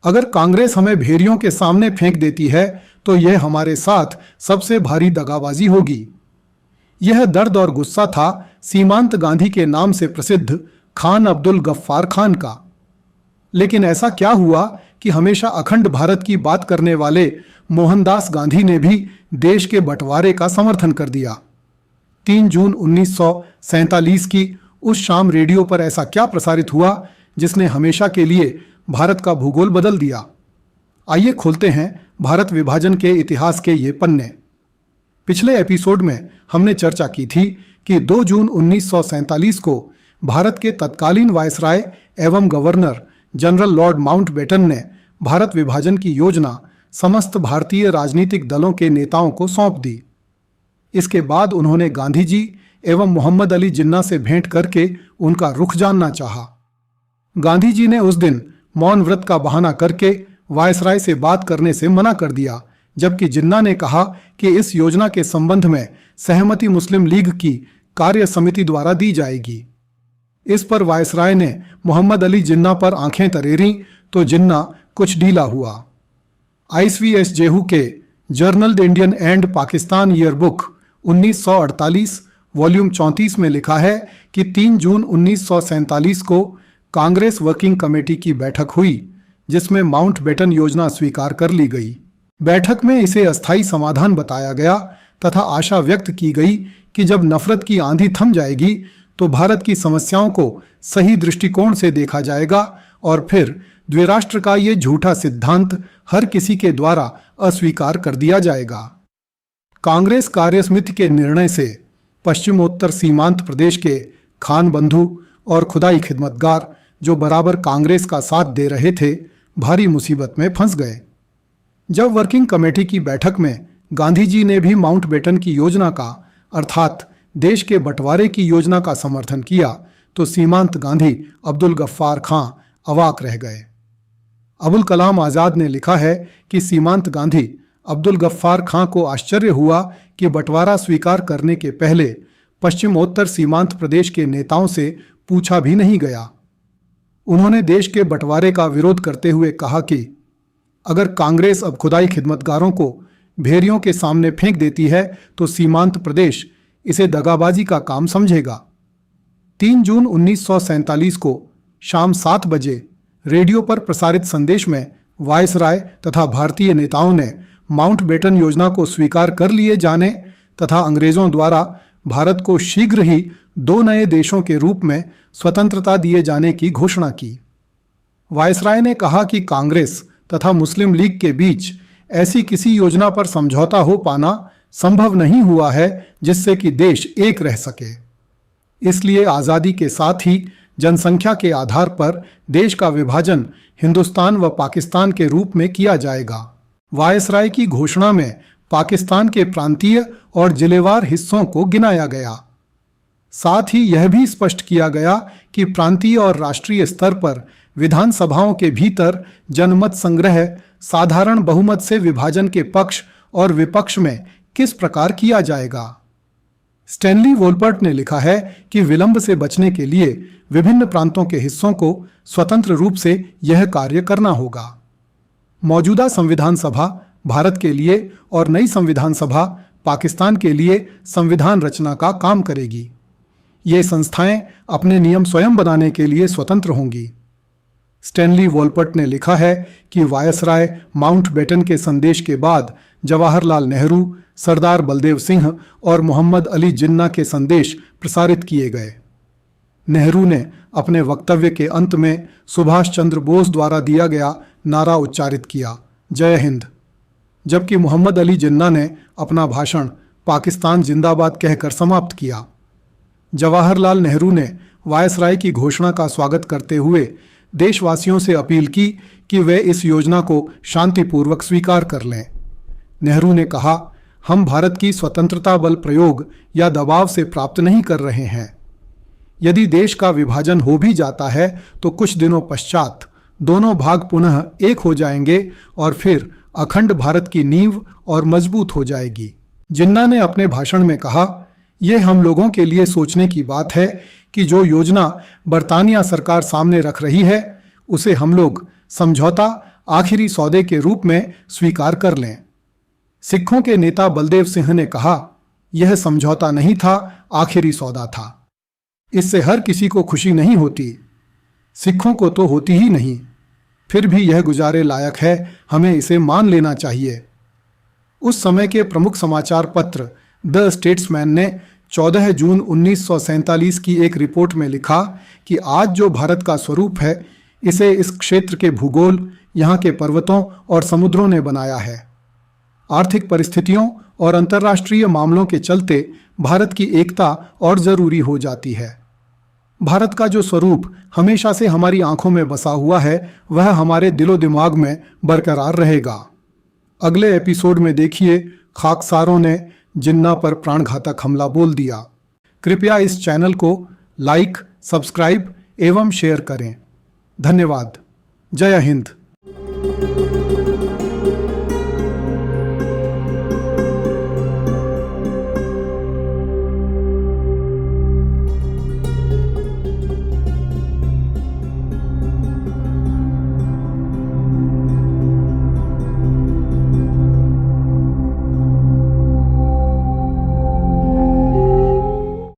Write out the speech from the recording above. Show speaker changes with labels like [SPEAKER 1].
[SPEAKER 1] अगर कांग्रेस हमें भेड़ियों के सामने फेंक देती है तो यह हमारे साथ सबसे भारी दगाबाजी होगी। यह दर्द और गुस्सा था सीमांत गांधी के नाम से प्रसिद्ध खान अब्दुल गफ्फार खान का। लेकिन ऐसा क्या हुआ कि हमेशा अखंड भारत की बात करने वाले मोहनदास गांधी ने भी देश के बंटवारे का समर्थन कर दिया। 3 जून 1947 की उस शाम रेडियो पर ऐसा क्या प्रसारित हुआ जिसने हमेशा के लिए भारत का भूगोल बदल दिया? आइए खोलते हैं भारत विभाजन के इतिहास के ये पन्ने। पिछले एपिसोड में हमने चर्चा की थी कि 2 जून 1947 को भारत के तत्कालीन वायसराय एवं गवर्नर जनरल लॉर्ड माउंटबेटन ने भारत विभाजन की योजना समस्त भारतीय राजनीतिक दलों के नेताओं को सौंप दी। इसके बाद उन्होंने गांधी जी एवं मोहम्मद अली जिन्ना से भेंट करके उनका रुख जानना चाहा। गांधी जी ने उस दिन मौन व्रत का बहाना करके वायसराय से बात करने से मना कर दिया, जबकि जिन्ना ने कहा कि इस योजना के संबंध में सहमति मुस्लिम लीग की कार्य समिति द्वारा दी जाएगी। इस पर वायसराय ने मोहम्मद अली जिन्ना पर आंखें तरेरी तो जिन्ना कुछ ढीला हुआ। ISVS जेहू के journal Indian and Pakistan yearbook 1948 volume 34 में लिखा है कि 3 जून 1947 को कांग्रेस वर्किंग कमेटी की बैठक हुई जिसमें माउंटबेटन योजना स्वीकार कर ली गई। बैठक में इसे अस्थायी समाधान बताया गया तथा आशा व्यक्त की गई कि जब नफरत की आंधी थम जाएगी तो भारत की समस्याओं को सही दृष्टिकोण से देखा जाएगा और फिर द्विराष्ट्र का ये झूठा सिद्धांत हर किसी के द्वारा अस्वीकार कर दिया जाएगा। कांग्रेस कार्यसमिति के निर्णय से पश्चिमोत्तर सीमांत प्रदेश के खान बंधु और खुदाई खिदमतगार जो बराबर कांग्रेस का साथ दे रहे थे, भारी मुसीबत में फंस गए। जब वर्किंग कमेटी की बैठक में गांधी जी ने भी माउंटबेटन की योजना का अर्थात देश के बंटवारे की योजना का समर्थन किया तो सीमांत गांधी अब्दुल गफ्फार खां अवाक रह गए। अबुल कलाम आज़ाद ने लिखा है कि सीमांत गांधी अब्दुल गफ्फार खां को आश्चर्य हुआ कि बंटवारा स्वीकार करने के पहले पश्चिमोत्तर सीमांत प्रदेश के नेताओं से पूछा भी नहीं गया। उन्होंने देश के बंटवारे का विरोध करते हुए कहा कि अगर कांग्रेस अब खुदाई खिदमतगारों को भेड़ियों के सामने फेंक देती है तो सीमांत प्रदेश इसे दगाबाजी का काम समझेगा। 3 जून 1947 को शाम 7 बजे रेडियो पर प्रसारित संदेश में वायसराय तथा भारतीय नेताओं ने माउंटबेटन योजना को स्वीकार कर लिए जाने तथा अंग्रेजों द्वारा भारत को शीघ्र ही 2 नए देशों के रूप में स्वतंत्रता दिए जाने की घोषणा की। वायसराय ने कहा कि कांग्रेस तथा मुस्लिम लीग के बीच ऐसी किसी योजना पर समझौता हो पाना संभव नहीं हुआ है जिससे कि देश एक रह सके। इसलिए आज़ादी के साथ ही जनसंख्या के आधार पर देश का विभाजन हिंदुस्तान व पाकिस्तान के रूप में किया जाएगा। वायसराय की घोषणा में पाकिस्तान के प्रांतीय और जिलेवार हिस्सों को गिनाया गया। साथ ही यह भी स्पष्ट किया गया कि प्रांतीय और राष्ट्रीय स्तर पर विधानसभाओं के भीतर जनमत संग्रह साधारण बहुमत से विभाजन के पक्ष और विपक्ष में किस प्रकार किया जाएगा। स्टैनली वोल्पर्ट ने लिखा है कि विलंब से बचने के लिए विभिन्न प्रांतों के हिस्सों को स्वतंत्र रूप से यह कार्य करना होगा। मौजूदा संविधान सभा भारत के लिए और नई संविधान सभा पाकिस्तान के लिए संविधान रचना का काम करेगी। ये संस्थाएं अपने नियम स्वयं बनाने के लिए स्वतंत्र होंगी। स्टैनली वोल्पर्ट ने लिखा है कि वायसराय माउंटबेटन के संदेश के बाद जवाहरलाल नेहरू, सरदार बलदेव सिंह और मोहम्मद अली जिन्ना के संदेश प्रसारित किए गए। नेहरू ने अपने वक्तव्य के अंत में सुभाष चंद्र बोस द्वारा दिया गया नारा उच्चारित किया, जय हिंद, जबकि मोहम्मद अली जिन्ना ने अपना भाषण पाकिस्तान जिंदाबाद कहकर समाप्त किया। जवाहरलाल नेहरू ने वायसराय की घोषणा का स्वागत करते हुए देशवासियों से अपील की कि वे इस योजना को शांतिपूर्वक स्वीकार कर लें। नेहरू ने कहा, हम भारत की स्वतंत्रता बल प्रयोग या दबाव से प्राप्त नहीं कर रहे हैं। यदि देश का विभाजन हो भी जाता है तो कुछ दिनों पश्चात दोनों भाग पुनः एक हो जाएंगे और फिर अखंड भारत की नींव और मजबूत हो जाएगी। जिन्ना ने अपने भाषण में कहा, यह हम लोगों के लिए सोचने की बात है कि जो योजना बरतानिया सरकार सामने रख रही है उसे हम लोग समझौता आखिरी सौदे के रूप में स्वीकार कर लें। सिखों के नेता बलदेव सिंह ने कहा, यह समझौता नहीं था, आखिरी सौदा था। इससे हर किसी को खुशी नहीं होती, सिखों को तो होती ही नहीं। फिर भी यह गुजारे लायक है, हमें इसे मान लेना चाहिए। उस समय के प्रमुख समाचार पत्र द स्टेट्समैन ने 14 जून 1947 की एक रिपोर्ट में लिखा कि आज जो भारत का स्वरूप है, इसे इस क्षेत्र के भूगोल, यहाँ के पर्वतों और समुद्रों ने बनाया है। आर्थिक परिस्थितियों और अंतर्राष्ट्रीय मामलों के चलते भारत की एकता और जरूरी हो जाती है। भारत का जो स्वरूप हमेशा से हमारी आंखों में बसा हुआ है, वह हमारे दिलो दिमाग में बरकरार रहेगा। अगले एपिसोड में देखिए, खाकसारों ने जिन्ना पर प्राणघातक हमला बोल दिया। कृपया इस चैनल को लाइक, सब्सक्राइब एवं शेयर करें। धन्यवाद। जय हिंद।